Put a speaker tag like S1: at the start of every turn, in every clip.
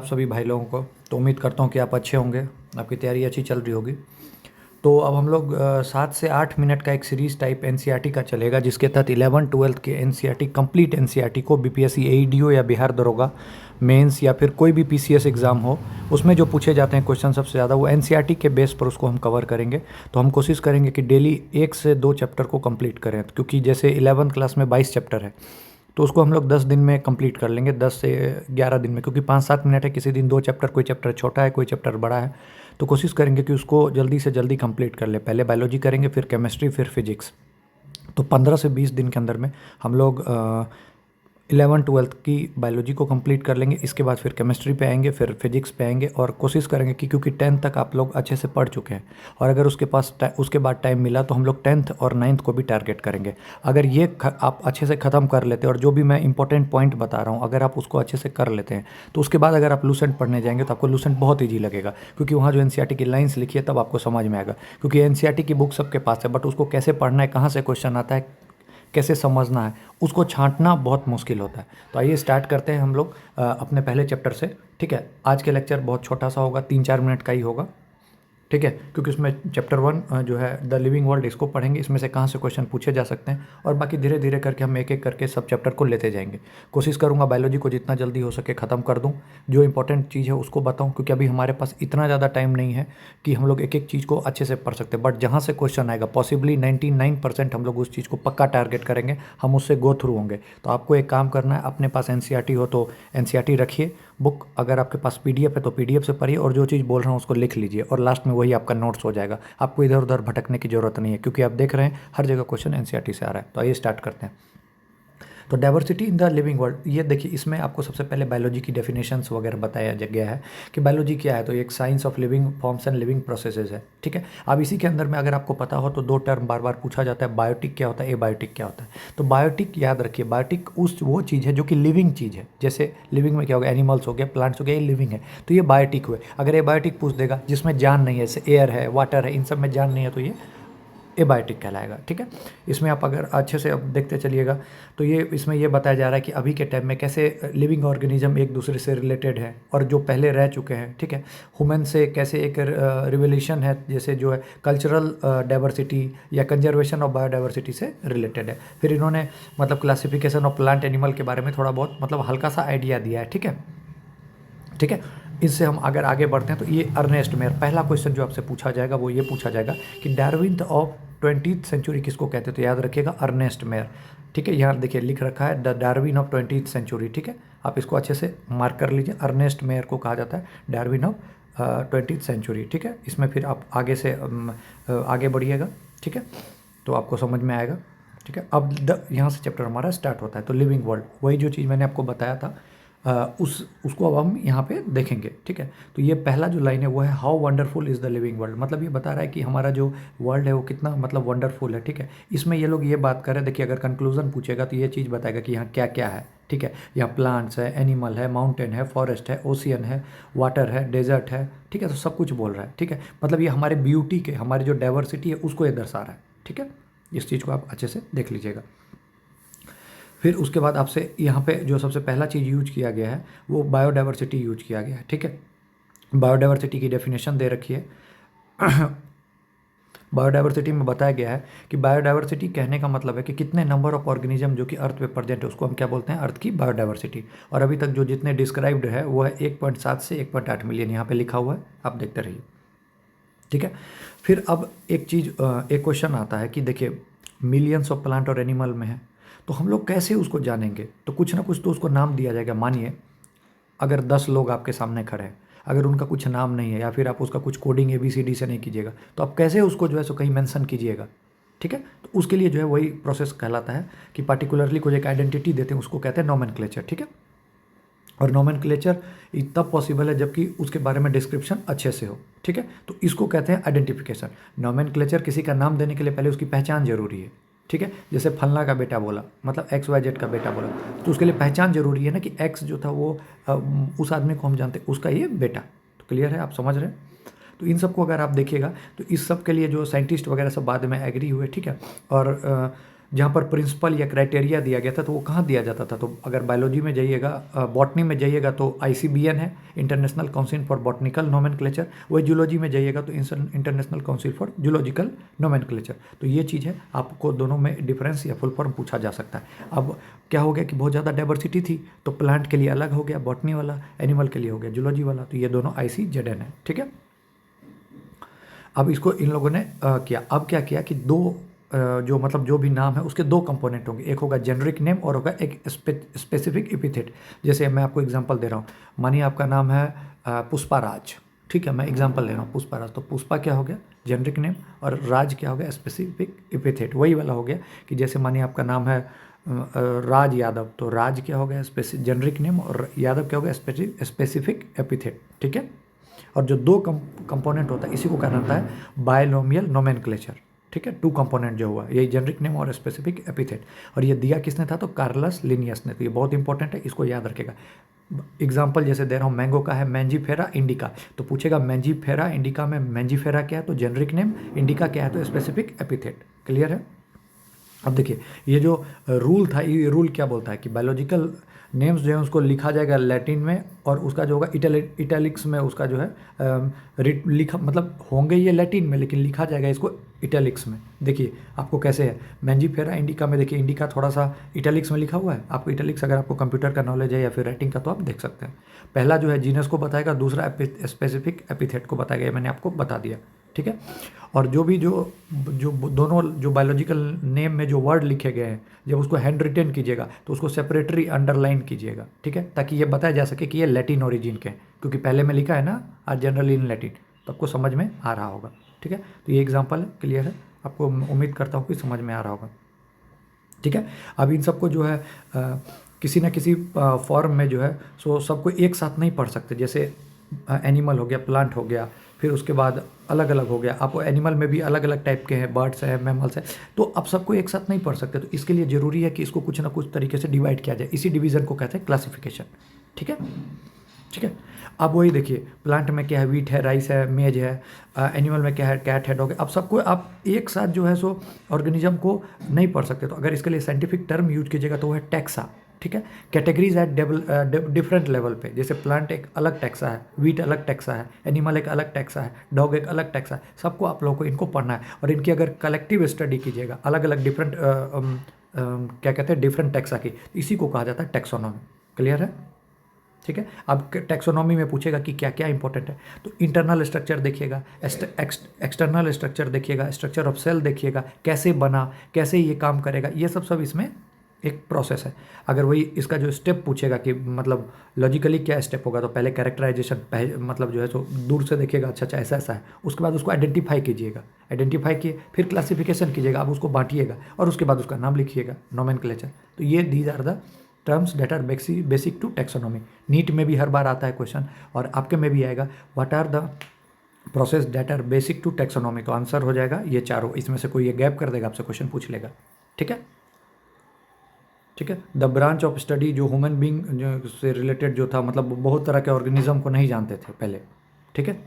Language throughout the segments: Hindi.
S1: सभी भाई लोगों को। तो उम्मीद करता हूँ कि आप अच्छे होंगे, आपकी तैयारी अच्छी चल रही होगी। तो अब हम लोग 7 से 8 मिनट का एक सीरीज़ टाइप एनसीईआरटी का चलेगा, जिसके तहत 11-12 के एनसीईआरटी कंप्लीट एनसीईआरटी को बीपीएससी एईडीओ या बिहार दरोगा मेंस या फिर कोई भी पीसीएस एग्ज़ाम हो, उसमें जो पूछे जाते हैं क्वेश्चन सबसे ज़्यादा, वो एनसीईआरटी के बेस पर उसको हम कवर करेंगे। तो हम कोशिश करेंगे कि डेली 1 से 2 चैप्टर को कंप्लीट करें, क्योंकि जैसे 11th क्लास में 22 चैप्टर है, तो उसको हम लोग 10 दिन में कंप्लीट कर लेंगे, 10 से 11 दिन में, क्योंकि 5-7 मिनट है। किसी दिन 2 चैप्टर, कोई चैप्टर छोटा है, कोई चैप्टर बड़ा है, तो कोशिश करेंगे कि उसको जल्दी से जल्दी कंप्लीट कर ले। पहले बायोलॉजी करेंगे, फिर केमिस्ट्री, फिर फिजिक्स। तो 15 से 20 दिन के अंदर में हम लोग 11-12 की बायोलॉजी को कंप्लीट कर लेंगे। इसके बाद फिर केमिस्ट्री पे आएंगे, फिर फिजिक्स पे आएंगे, और कोशिश करेंगे कि क्योंकि 10th तक आप लोग अच्छे से पढ़ चुके हैं, और अगर उसके बाद टाइम मिला तो हम लोग 10th और 9th को भी टारगेट करेंगे। अगर ये आप अच्छे से ख़त्म कर लेते हैं, और जो भी मैं इंपॉर्टेंट पॉइंट बता रहा हूँ अगर आप उसको अच्छे से कर लेते हैं, तो उसके बाद अगर आप लूसेंट पढ़ने जाएंगे तो आपको लूसेंट बहुत ईजी लगेगा, क्योंकि वहाँ जो एनसीईआरटी की लाइन्स लिखी है तब आपको समझ में आएगा। क्योंकि एनसीईआरटी की बुक सबके पास है, बट उसको कैसे पढ़ना है, कहाँ से क्वेश्चन आता है, कैसे समझना है, उसको छाँटना बहुत मुश्किल होता है। तो आइए स्टार्ट करते हैं हम लोग अपने पहले चैप्टर से। ठीक है, आज के लेक्चर बहुत छोटा सा होगा, 3-4 मिनट का ही होगा। ठीक है, क्योंकि उसमें चैप्टर 1 जो है द लिविंग वर्ल्ड, इसको पढ़ेंगे, इसमें से कहाँ से क्वेश्चन पूछे जा सकते हैं, और बाकी धीरे धीरे करके हम एक एक करके सब चैप्टर को लेते जाएंगे। कोशिश करूँगा बायोलॉजी को जितना जल्दी हो सके ख़त्म कर दूँ, जो इंपॉर्टेंट चीज़ है उसको बताऊँ, क्योंकि अभी हमारे पास इतना ज़्यादा टाइम नहीं है कि हम लोग एक एक चीज़ को अच्छे से पढ़ सकते हैं। बट जहाँ से क्वेश्चन आएगा, पॉसिबली 99% हम लोग उस चीज़ को पक्का टारगेट करेंगे, हम उससे गो थ्रू होंगे। तो आपको एक काम करना है, अपने पास एनसीईआरटी हो तो एनसीईआरटी रखिए बुक, अगर आपके पास पीडीएफ है तो पीडीएफ से पढ़िए, और जो चीज़ बोल रहा हूँ उसको लिख लीजिए, और लास्ट में वही आपका नोट्स हो जाएगा। आपको इधर उधर भटकने की ज़रूरत नहीं है, क्योंकि आप देख रहे हैं हर जगह क्वेश्चन एनसीईआरटी से आ रहा है। तो आइए स्टार्ट करते हैं। तो diversity in the living world, ये देखिए, इसमें आपको सबसे पहले बायोलॉजी की डेफिनेशंस वगैरह बताया गया है कि बायोलॉजी क्या है। तो एक science of living forms and living processes है। ठीक है, अब इसी के अंदर में अगर आपको पता हो तो 2 टर्म बार बार पूछा जाता है, बायोटिक क्या होता है, एबायोटिक क्या होता है। तो बायोटिक याद रखिए, बायोटिक वो चीज़ है जो कि लिविंग चीज़ है। जैसे लिविंग में क्या हो गया, एनिमल्स हो गया, प्लांट्स हो गया, ये लिविंग है, तो ये बायोटिक हुए। अगर एबायोटिक पूछ देगा जिसमें जान नहीं है, जैसे एयर है, वाटर है, इन सब में जान नहीं है, तो ये एबायोटिक कहलाएगा। ठीक है, इसमें आप अगर अच्छे से अब देखते चलिएगा तो ये इसमें ये बताया जा रहा है कि अभी के टाइम में कैसे लिविंग ऑर्गेनिज्म एक दूसरे से रिलेटेड है, और जो पहले रह चुके हैं। ठीक है, ह्यूमन से कैसे एक रिवोल्यूशन है, जैसे जो है कल्चरल डाइवर्सिटी या कंजर्वेशन ऑफ बायोडाइवर्सिटी से रिलेटेड है। फिर इन्होंने मतलब क्लासिफिकेशन ऑफ प्लांट एनिमल के बारे में थोड़ा बहुत मतलब हल्का सा आइडिया दिया है। ठीक है, ठीक है, इससे हम अगर आगे बढ़ते हैं तो ये अर्नेस्ट मेयर, पहला क्वेश्चन जो आपसे पूछा जाएगा वो ये पूछा जाएगा कि डार्विन ऑफ 20th सेंचुरी किसको कहते हैं। तो याद रखिएगा अर्नेस्ट मेयर। ठीक है, यहाँ देखिए लिख रखा है the Darwin of 20th century. ठीक है, आप इसको अच्छे से मार्क कर लीजिए, अर्नेस्ट मेयर को कहा जाता है डार्विन ऑफ 20th सेंचुरी। ठीक है, इसमें फिर आप आगे से आगे बढ़िएगा। ठीक है, तो आपको समझ में आएगा। ठीक है, अब यहाँ से चैप्टर हमारा स्टार्ट होता है। तो लिविंग वर्ल्ड, वही जो चीज़ मैंने आपको बताया था, उसको अब हम यहाँ पे देखेंगे। ठीक है, तो ये पहला जो लाइन है वो है how wonderful is the living world, मतलब ये बता रहा है कि हमारा जो वर्ल्ड है वो कितना मतलब वंडरफुल है। ठीक है, इसमें ये लोग ये बात कर रहे हैं, देखिए अगर कंक्लूजन पूछेगा तो ये चीज़ बताएगा कि यहाँ क्या क्या है। ठीक है, यहाँ प्लांट्स है, एनिमल है, माउंटेन है, फॉरेस्ट है, ओशियन है, वाटर है, डेजर्ट है। ठीक है, तो सब कुछ बोल रहा है। ठीक है, मतलब ये हमारे ब्यूटी के, हमारी जो डाइवर्सिटी है उसको ये दर्शा रहा है। ठीक है, इस चीज़ को आप अच्छे से देख लीजिएगा। फिर उसके बाद आपसे यहाँ पे जो सबसे पहला चीज़ यूज किया गया है वो बायोडाइवर्सिटी यूज किया गया है। ठीक है, बायोडाइवर्सिटी की डेफिनेशन दे रखी है। बायोडाइवर्सिटी में बताया गया है कि बायोडाइवर्सिटी कहने का मतलब है कि कितने नंबर ऑफ ऑर्गेनिज्म जो कि अर्थ पे प्रेजेंट है उसको हम क्या बोलते हैं, अर्थ की बायोडाइवर्सिटी। और अभी तक जो जितने डिस्क्राइब्ड है वो है 1.7 से 1.8 मिलियन, यहाँ पे लिखा हुआ है, आप देखते रहिए। ठीक है, फिर अब एक चीज़, एक क्वेश्चन आता है कि देखिए मिलियंस ऑफ प्लांट और एनिमल में है, तो हम लोग कैसे उसको जानेंगे। तो कुछ ना कुछ तो उसको नाम दिया जाएगा। मानिए अगर 10 लोग आपके सामने खड़े हैं, अगर उनका कुछ नाम नहीं है, या फिर आप उसका कुछ कोडिंग ABCD से नहीं कीजिएगा, तो आप कैसे उसको जो है सो कहीं मेंशन कीजिएगा। ठीक है, तो उसके लिए जो है वही प्रोसेस कहलाता है कि पार्टिकुलरली कुछ एक आइडेंटिटी देते हैं, उसको कहते हैं नोमेनक्लेचर। ठीक है, और नोमेनक्लेचर तब पॉसिबल है जबकि उसके बारे में डिस्क्रिप्शन अच्छे से हो। ठीक है, तो इसको कहते हैं आइडेंटिफिकेशन। नोमेनक्लेचर किसी का नाम देने के लिए पहले उसकी पहचान जरूरी है। ठीक है, जैसे फलना का बेटा बोला, मतलब XYZ का बेटा बोला, तो उसके लिए पहचान जरूरी है ना कि X जो था वो उस आदमी को हम जानते हैं, उसका ये बेटा। तो क्लियर है, आप समझ रहे हैं। तो इन सब को अगर आप देखिएगा तो इस सब के लिए जो साइंटिस्ट वगैरह सब बाद में एग्री हुए। ठीक है, और जहाँ पर प्रिंसिपल या क्राइटेरिया दिया गया था तो वो कहाँ दिया जाता था, तो अगर बायोलॉजी में जाइएगा, बॉटनी में जाइएगा तो ICBN है, international council for botanical nomenclature. वही जूलॉजी में जाइएगा तो international council for zoological nomenclature. तो ये चीज़ है, आपको दोनों में डिफरेंस या फुल फॉर्म पूछा जा सकता है। अब क्या हो गया कि बहुत ज़्यादा डाइवर्सिटी थी, तो प्लांट के लिए अलग हो गया बॉटनी वाला, एनिमल के लिए हो गया जूलॉजी वाला, तो ये दोनों ICZN है, ठीक है। अब इसको इन लोगों ने किया। अब क्या किया कि दो जो मतलब जो भी नाम है उसके दो कंपोनेंट होंगे, एक होगा जेनरिक नेम और होगा एक स्पेसिफिक एपिथेट। जैसे मैं आपको एग्जांपल दे रहा हूँ, मानिए आपका नाम है पुष्पाराज, ठीक है, मैं एग्जांपल ले रहा हूँ पुष्पाराज, तो पुष्पा क्या हो गया जेनरिक नेम और राज क्या हो गया स्पेसिफिक एपिथेट। वही वाला हो गया कि जैसे मानिए आपका नाम है राज यादव, तो राज क्या हो गया जेनरिक नेम और यादव क्या हो गया स्पेसिफिक एपिथेट, ठीक है। और जो दो कंपोनेंट होता है इसी को कहना होता है बायनोमियल नोमेनक्लेचर, ठीक है। 2 कंपोनेंट जो हुआ यही जेनरिक नेम और स्पेसिफिक एपिथेट, और ये दिया किसने था, तो कार्लस लिनियस ने। तो ये बहुत इंपॉर्टेंट है, इसको याद रखेगा। एग्जाम्पल जैसे दे रहा हूँ, मैंगो का है मैंजीफेरा इंडिका, तो पूछेगा मैंजीफेरा इंडिका में मैंजीफेरा क्या है, तो जेनरिक नेम, इंडिका क्या है तो स्पेसिफिक एपिथेट। क्लियर है। अब देखिए ये जो रूल था, ये रूल क्या बोलता है कि बायोलॉजिकल नेम्स जो है उसको लिखा जाएगा लैटिन में, और उसका जो होगा इटैलिक्स में उसका जो है लिखा, मतलब होंगे ये लैटिन में लेकिन लिखा जाएगा इसको इटैलिक्स में। देखिए आपको कैसे है, मैंजीफेरा इंडिका में देखिए इंडिका थोड़ा सा इटैलिक्स में लिखा हुआ है। आपको इटैलिक्स अगर आपको कंप्यूटर का नॉलेज है या फिर राइटिंग का तो आप देख सकते हैं। पहला जो है जीनस को बताएगा, दूसरा स्पेसिफिक एपिथेट को बताएगा, ये मैंने आपको बता दिया, ठीक है। और जो भी जो जो दोनों जो बायोलॉजिकल नेम में जो वर्ड लिखे गए हैं, जब उसको हैंड रिटेन कीजिएगा तो उसको सेपरेटरी अंडरलाइन कीजिएगा, ठीक है, ताकि ये बताया जा सके कि ये लैटिन ओरिजिन के हैं, क्योंकि पहले में लिखा है ना आर जनरली इन लैटिन, तो आपको समझ में आ रहा होगा, ठीक है। तो ये एग्जाम्पल है, क्लियर है, आपको उम्मीद करता हूँ कि समझ में आ रहा होगा, ठीक है। अब इन सबको जो है किसी न किसी फॉर्म में जो है सो सबको एक साथ नहीं पढ़ सकते। जैसे एनिमल हो गया, प्लांट हो गया, फिर उसके बाद अलग अलग हो गया। आप एनिमल में भी अलग अलग टाइप के हैं, बर्ड्स हैं, मैमल्स हैं, तो आप सबको एक साथ नहीं पढ़ सकते। तो इसके लिए ज़रूरी है कि इसको कुछ ना कुछ तरीके से डिवाइड किया जाए, इसी डिवीज़न को कहते हैं क्लासिफिकेशन, ठीक है, ठीक है। अब वही देखिए प्लांट में क्या है, वीट है, राइस है, मेज है, एनिमल में क्या है, कैट है, डॉग है। अब सबको आप एक साथ जो है सो ऑर्गेनिज्म को नहीं पढ़ सकते। तो अगर इसके लिए साइंटिफिक टर्म यूज कीजिएगा तो वो है टैक्सा, ठीक है। कैटेगरीज एट डिफरेंट लेवल पे, जैसे प्लांट एक अलग टैक्सा है, वीट अलग टैक्सा है, एनिमल एक अलग टैक्सा है, डॉग एक अलग टैक्सा है। सबको आप लोगों को इनको पढ़ना है, और इनकी अगर कलेक्टिव स्टडी कीजिएगा अलग अलग डिफरेंट क्या कहते हैं डिफरेंट टैक्सा की, इसी को कहा जाता है टैक्सोनॉमी। क्लियर है, ठीक है। अब टैक्सोनॉमी में पूछेगा कि क्या क्या इंपॉर्टेंट है, तो इंटरनल स्ट्रक्चर देखिएगा, एक्सटर्नल स्ट्रक्चर देखिएगा, स्ट्रक्चर ऑफ सेल देखिएगा, कैसे बना, कैसे ये काम करेगा, ये सब इसमें एक प्रोसेस है। अगर वही इसका जो स्टेप पूछेगा कि मतलब लॉजिकली क्या स्टेप होगा, तो पहले कैरेक्टराइजेशन, मतलब जो है तो दूर से देखिएगा, अच्छा अच्छा ऐसा ऐसा है, उसके बाद उसको आइडेंटिफाई कीजिएगा, आइडेंटिफाई किए फिर क्लासिफिकेशन कीजिएगा, अब उसको बांटिएगा और उसके बाद उसका नाम लिखिएगा, नोमेनक्लेचर। तो ये these are the terms that are basic to taxonomy. NEET में भी हर बार आता है क्वेश्चन, और आपके में भी आएगा, what are the process that are basic to taxonomy. तो आंसर हो जाएगा ये चारों, इसमें से कोई ये गैप कर देगा आपसे क्वेश्चन पूछ लेगा, ठीक है, ठीक है। द ब्रांच ऑफ स्टडी जो ह्यूमन बींग से रिलेटेड जो था, मतलब बहुत तरह के ऑर्गेनिज्म को नहीं जानते थे पहले, ठीक है।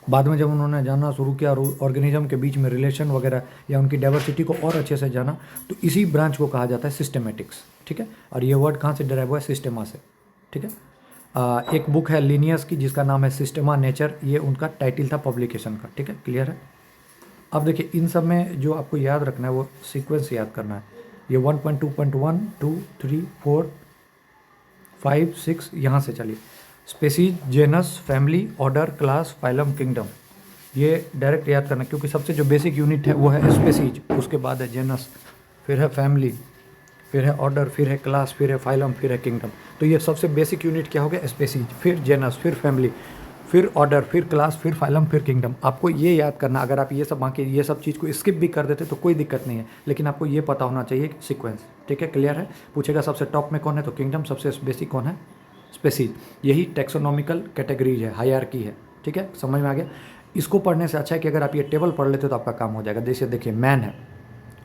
S1: बाद में जब उन्होंने जानना शुरू किया और ऑर्गेनिज्म के बीच में रिलेशन वगैरह या उनकी डाइवर्सिटी को और अच्छे से जाना, तो इसी ब्रांच को कहा जाता है सिस्टेमेटिक्स, ठीक है। और ये वर्ड कहाँ से डराइव हुआ है, सिस्टेमा से, ठीक है। एक बुक है लिनियस की जिसका नाम है सिस्टेमा नेचर, ये उनका टाइटल था पब्लिकेशन का, ठीक है, क्लियर है। अब देखिए इन सब में जो आपको याद रखना है वो सीक्वेंस याद करना है। ये 1.2.1 2 3 4 5 6 यहाँ से चलिए, species, genus, family, order, class, phylum, kingdom, ये डायरेक्ट याद करना, क्योंकि सबसे जो बेसिक यूनिट है वो है स्पेसीज, उसके बाद है जेनस, फिर है फैमिली, फिर है ऑर्डर, फिर है क्लास, फिर है फाइलम, फिर है किंगडम। तो ये सबसे बेसिक यूनिट क्या हो गया, स्पेसीज, फिर जेनस, फिर फैमिली, फिर ऑर्डर, फिर क्लास, फिर फाइलम, फिर किंगडम। आपको ये याद करना, अगर आप ये सब बाकी ये सब चीज़ को स्किप भी कर देते तो कोई दिक्कत नहीं है, लेकिन आपको ये पता होना चाहिए सीक्वेंस, ठीक है, क्लियर है। पूछेगा सबसे टॉप में कौन है, तो किंगडम, सबसे बेसिक कौन है, स्पेसीज। यही टैक्सोनॉमिकल कैटेगरीज है, हायरार्की है, ठीक है, समझ में आ गया। इसको पढ़ने से अच्छा है कि अगर आप ये टेबल पढ़ लेते तो आपका काम हो जाएगा। जैसे देखिए मैन है,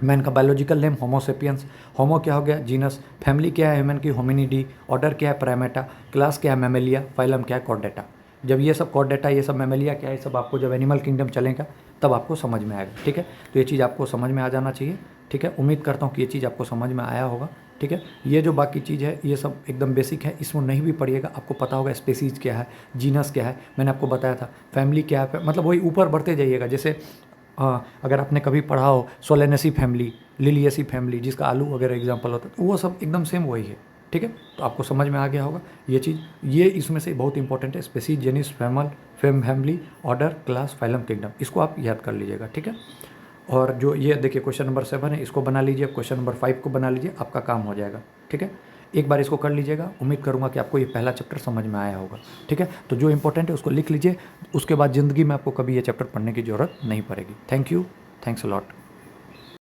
S1: मैन का बायोलॉजिकल नेम होमोसेपियंस, होमो क्या हो गया जीनस, फैमिली क्या है ह्यूमन की होमिनिडी, ऑर्डर क्या है प्राइमेटा, क्लास क्या है मैमेलिया, फाइलम क्या है कॉर्डेटा। जब ये सब कॉर्डेटा, ये सब मैमेलिया क्या है, ये सब आपको जब एनिमल किंगडम चलेगा तब आपको समझ में आएगा, ठीक है। तो ये चीज़ आपको समझ में आ जाना चाहिए। ठीक है, उम्मीद करता हूँ कि ये चीज़ आपको समझ में आया होगा। ठीक है, ये जो बाकी चीज़ है ये सब एकदम बेसिक है, इसमें नहीं भी पढ़िएगा आपको पता होगा स्पेसीज क्या है, जीनस क्या है, मैंने आपको बताया था, फैमिली क्या है, मतलब वही ऊपर बढ़ते जाइएगा। जैसे अगर आपने कभी पढ़ा हो सोलेनेसी फैमिली, लिलियसी फैमिली, जिसका आलू वगैरह एग्जाम्पल होता है, तो वो सब एकदम सेम वही है। ठीक है, तो आपको समझ में आ गया होगा ये चीज़। ये इसमें से बहुत इंपॉर्टेंट है, species, genus, family, order, class, phylum, kingdom, इसको आप याद कर लीजिएगा। ठीक है, और जो ये देखिए क्वेश्चन नंबर 7 है, इसको बना लीजिए, क्वेश्चन नंबर 5 को बना लीजिए, आपका काम हो जाएगा। ठीक है, एक बार इसको कर लीजिएगा, उम्मीद करूँगा कि आपको ये पहला चैप्टर समझ में आया होगा। ठीक है, तो जो इंपॉर्टेंट है उसको लिख लीजिए, उसके बाद ज़िंदगी में आपको कभी ये चैप्टर पढ़ने की ज़रूरत नहीं पड़ेगी। Thank you, thanks a lot.